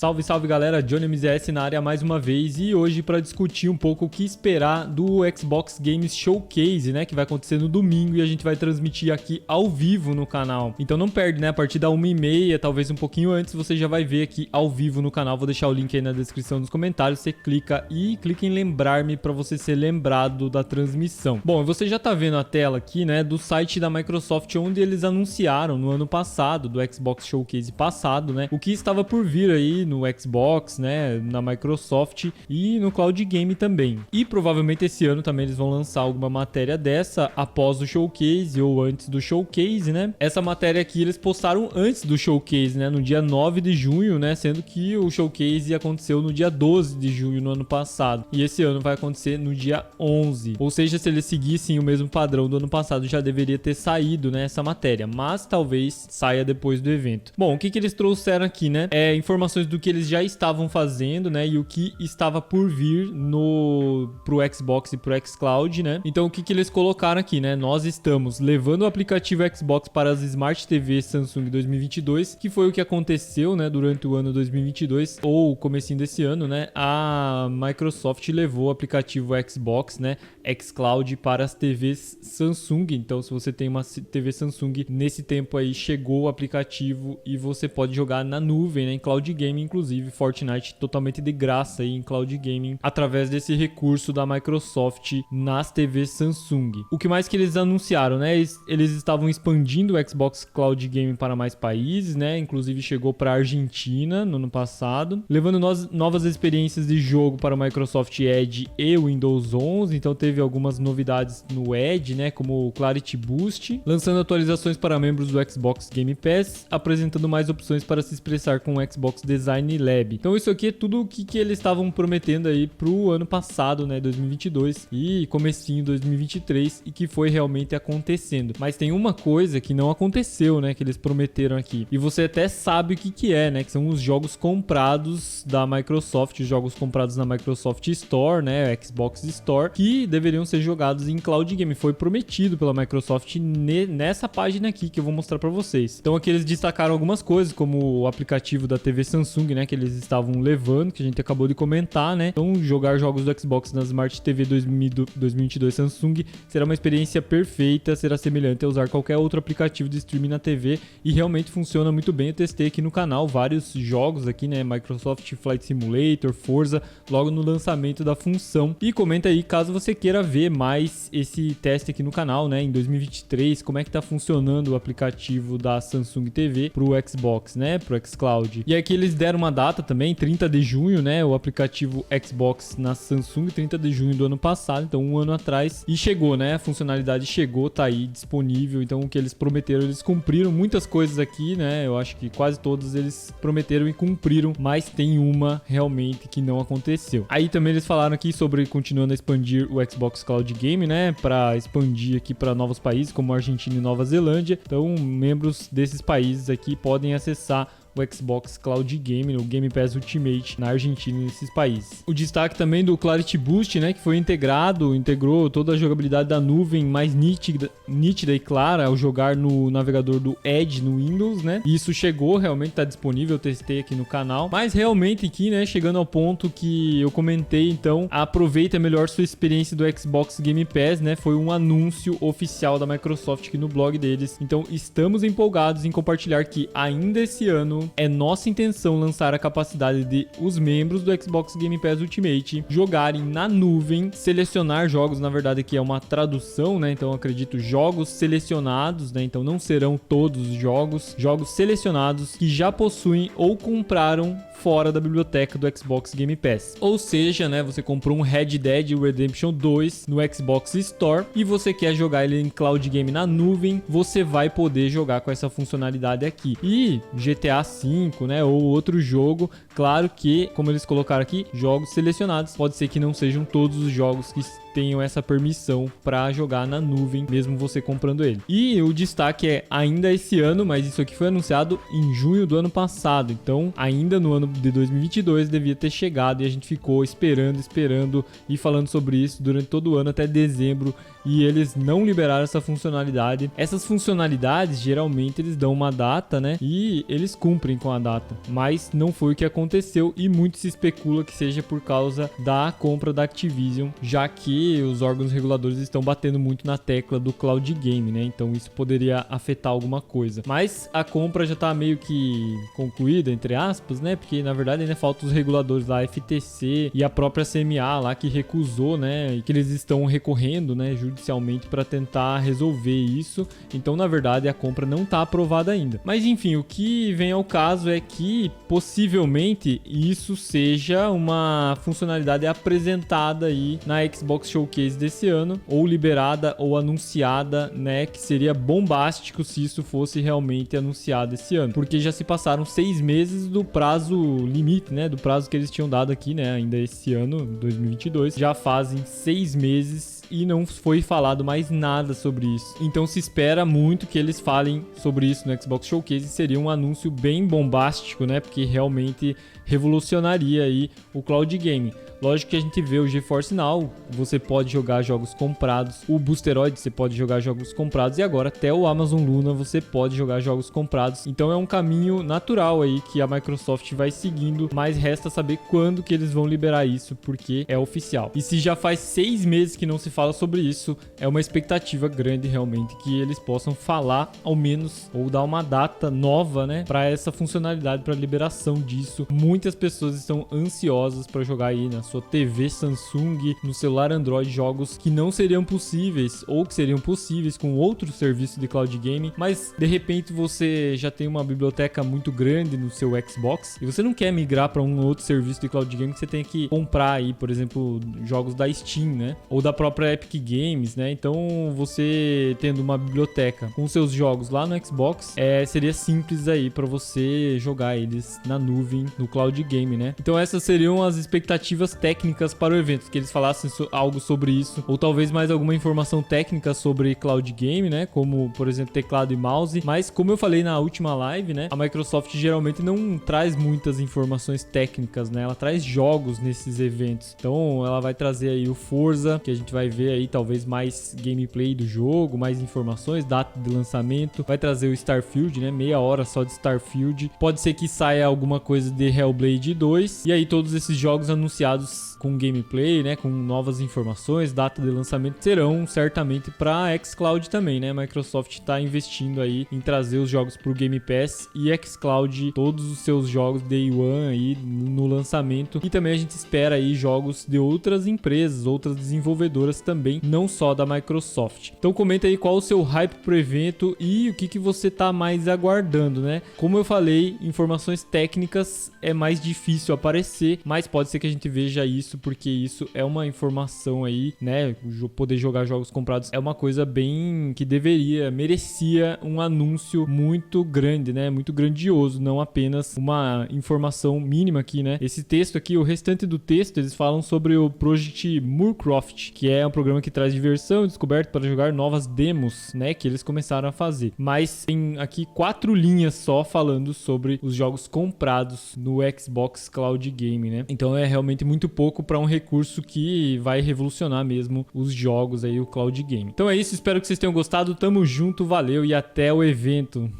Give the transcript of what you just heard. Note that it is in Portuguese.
Salve, salve galera, Johnny MZS na área mais uma vez e hoje para discutir um pouco o que esperar do Xbox Games Showcase, né, que vai acontecer no domingo e a gente vai transmitir aqui ao vivo no canal. Então não perde, né, a partir da 1h30, talvez um pouquinho antes, você já vai ver aqui ao vivo no canal. Vou deixar o link aí na descrição dos comentários, você clica em lembrar-me para você ser lembrado da transmissão. Bom, você já tá vendo a tela aqui, né, do site da Microsoft onde eles anunciaram no ano passado, do Xbox Showcase passado, né, o que estava por vir aí no Xbox, né, na Microsoft e no Cloud Game também. E provavelmente esse ano também eles vão lançar alguma matéria dessa após o Showcase ou antes do Showcase, né? Essa matéria aqui eles postaram antes do Showcase, né, no dia 9 de junho, né, sendo que o Showcase aconteceu no dia 12 de junho no ano passado. E esse ano vai acontecer no dia 11. Ou seja, se eles seguissem o mesmo padrão do ano passado, já deveria ter saído, né, essa matéria, mas talvez saia depois do evento. Bom, o que eles trouxeram aqui, né? Informações do que eles já estavam fazendo, né, e o que estava por vir pro Xbox e pro xCloud, né? Então o que eles colocaram aqui, né? Nós estamos levando o aplicativo Xbox para as Smart TV Samsung 2022, que foi o que aconteceu, né, durante o ano 2022 ou comecinho desse ano, né? A Microsoft levou o aplicativo Xbox, né, xCloud para as TVs Samsung. Então se você tem uma TV Samsung, nesse tempo aí chegou o aplicativo e você pode jogar na nuvem, né, em Cloud Gaming, inclusive Fortnite totalmente de graça aí em Cloud Gaming através desse recurso da Microsoft nas TVs Samsung. O que mais que eles anunciaram, né? Eles estavam expandindo o Xbox Cloud Gaming para mais países, né? Inclusive chegou para a Argentina no ano passado, levando novas experiências de jogo para o Microsoft Edge e o Windows 11. Então teve algumas novidades no Edge, né? Como o Clarity Boost, lançando atualizações para membros do Xbox Game Pass, apresentando mais opções para se expressar com o Xbox Design Lab. Então isso aqui é tudo o que eles estavam prometendo aí pro ano passado, né, 2022 e comecinho 2023, e que foi realmente acontecendo. Mas tem uma coisa que não aconteceu, né, que eles prometeram aqui. E você até sabe o que é, né, que são os jogos comprados da Microsoft, os jogos comprados na Microsoft Store, né, Xbox Store, que deveriam ser jogados em Cloud Game. Foi prometido pela Microsoft nessa página aqui que eu vou mostrar para vocês. Então aqui eles destacaram algumas coisas, como o aplicativo da TV Samsung, né, que eles estavam levando, que a gente acabou de comentar, né? Então, jogar jogos do Xbox na Smart TV 2022 Samsung será uma experiência perfeita, será semelhante a usar qualquer outro aplicativo de streaming na TV e realmente funciona muito bem. Eu testei aqui no canal vários jogos aqui, né? Microsoft Flight Simulator, Forza, logo no lançamento da função. E comenta aí caso você queira ver mais esse teste aqui no canal, né? Em 2023, como é que tá funcionando o aplicativo da Samsung TV pro Xbox, né? Pro xCloud. E aqui eles deram uma data também, 30 de junho, né? O aplicativo Xbox na Samsung, 30 de junho do ano passado, então um ano atrás. E chegou, né? A funcionalidade chegou, tá aí disponível. Então o que eles prometeram, eles cumpriram muitas coisas aqui, né? Eu acho que quase todas eles prometeram e cumpriram, mas tem uma realmente que não aconteceu. Aí também eles falaram aqui sobre continuando a expandir o Xbox Cloud Game, né? Para expandir aqui para novos países como Argentina e Nova Zelândia. Então membros desses países aqui podem acessar o Xbox Cloud Game, o Game Pass Ultimate na Argentina e nesses países. O destaque também do Clarity Boost, né, que foi integrou toda a jogabilidade da nuvem mais nítida e clara ao jogar no navegador do Edge no Windows, né? E isso chegou, realmente está disponível, eu testei aqui no canal. Mas realmente aqui, né, chegando ao ponto que eu comentei, então, aproveita melhor sua experiência do Xbox Game Pass, né? Foi um anúncio oficial da Microsoft aqui no blog deles. Então, estamos empolgados em compartilhar que ainda esse ano é nossa intenção lançar a capacidade de os membros do Xbox Game Pass Ultimate jogarem na nuvem, selecionar jogos, na verdade aqui é uma tradução, né? Então acredito jogos selecionados, né? Então não serão todos os jogos selecionados que já possuem ou compraram fora da biblioteca do Xbox Game Pass. Ou seja, né, você comprou um Red Dead Redemption 2 no Xbox Store e você quer jogar ele em Cloud Game na nuvem, você vai poder jogar com essa funcionalidade aqui. E GTA V, né, ou outro jogo, claro que, como eles colocaram aqui, jogos selecionados. Pode ser que não sejam todos os jogos que tenham essa permissão para jogar na nuvem, mesmo você comprando ele. E o destaque é ainda esse ano, mas isso aqui foi anunciado em junho do ano passado, então ainda no ano de 2022 devia ter chegado, e a gente ficou esperando e falando sobre isso durante todo o ano até dezembro, e eles não liberaram essa funcionalidade. Essas funcionalidades, geralmente eles dão uma data, né? E eles cumprem com a data, mas não foi o que aconteceu, e muito se especula que seja por causa da compra da Activision, já que os órgãos reguladores estão batendo muito na tecla do cloud game, né? Então isso poderia afetar alguma coisa. Mas a compra já tá meio que concluída, entre aspas, né? Porque na verdade ainda faltam os reguladores lá, FTC e a própria CMA lá, que recusou, né? E que eles estão recorrendo, né, judicialmente para tentar resolver isso. Então, na verdade, a compra não tá aprovada ainda. Mas enfim, o que vem ao caso é que possivelmente isso seja uma funcionalidade apresentada aí na Xbox Showcase desse ano, ou liberada ou anunciada, né? Que seria bombástico se isso fosse realmente anunciado esse ano, porque já se passaram 6 meses do prazo limite, né? Do prazo que eles tinham dado aqui, né? Ainda esse ano, 2022, já fazem 6 meses e não foi falado mais nada sobre isso. Então se espera muito que eles falem sobre isso no Xbox Showcase. Seria um anúncio bem bombástico, né? Porque realmente revolucionaria aí o cloud game. Lógico que a gente vê o GeForce Now, você pode jogar jogos comprados, o Boosteroid você pode jogar jogos comprados, e agora até o Amazon Luna você pode jogar jogos comprados. Então é um caminho natural aí que a Microsoft vai seguindo, mas resta saber quando que eles vão liberar isso, porque é oficial. E se já faz 6 meses que não se fala sobre isso, é uma expectativa grande realmente que eles possam falar ao menos, ou dar uma data nova, né, para essa funcionalidade, para liberação disso. Muitas pessoas estão ansiosas para jogar aí na sua TV Samsung, no celular Android, jogos que não seriam possíveis ou que seriam possíveis com outro serviço de cloud game, mas de repente você já tem uma biblioteca muito grande no seu Xbox e você não quer migrar para um outro serviço de cloud game que você tem que comprar aí, por exemplo, jogos da Steam, né, ou da própria Epic Games, né? Então você tendo uma biblioteca com seus jogos lá no Xbox, seria simples aí para você jogar eles na nuvem, no cloud game, né? Então essas seriam as expectativas técnicas para o evento, que eles falassem algo sobre isso, ou talvez mais alguma informação técnica sobre cloud game, né, como por exemplo teclado e mouse. Mas como eu falei na última live, né, a Microsoft geralmente não traz muitas informações técnicas, né, ela traz jogos nesses eventos. Então ela vai trazer aí o Forza, que a gente vai ver aí talvez mais gameplay do jogo, mais informações, data de lançamento, vai trazer o Starfield, né, meia hora só de Starfield, pode ser que saia alguma coisa de Hellblade 2, e aí todos esses jogos anunciados com gameplay, né, com novas informações, data de lançamento, serão certamente para xCloud também, né? A Microsoft está investindo aí em trazer os jogos para o Game Pass e xCloud, todos os seus jogos Day One aí no lançamento. E também a gente espera aí jogos de outras empresas, outras desenvolvedoras também, não só da Microsoft. Então comenta aí qual o seu hype pro evento e o que você tá mais aguardando, né? Como eu falei, informações técnicas é mais difícil aparecer, mas pode ser que a gente veja isso, porque isso é uma informação aí, né? Poder jogar jogos comprados é uma coisa bem que merecia um anúncio muito grande, né? Muito grandioso, não apenas uma informação mínima aqui, né? Esse texto aqui, o restante do texto, eles falam sobre o Project Moorcroft, que é um programa que traz diversão e descoberta para jogar novas demos, né? Que eles começaram a fazer. Mas tem aqui 4 linhas só falando sobre os jogos comprados no Xbox Cloud Game, né? Então é realmente muito pouco para um recurso que vai revolucionar mesmo os jogos aí, o Cloud Game. Então é isso, espero que vocês tenham gostado, tamo junto, valeu e até o evento.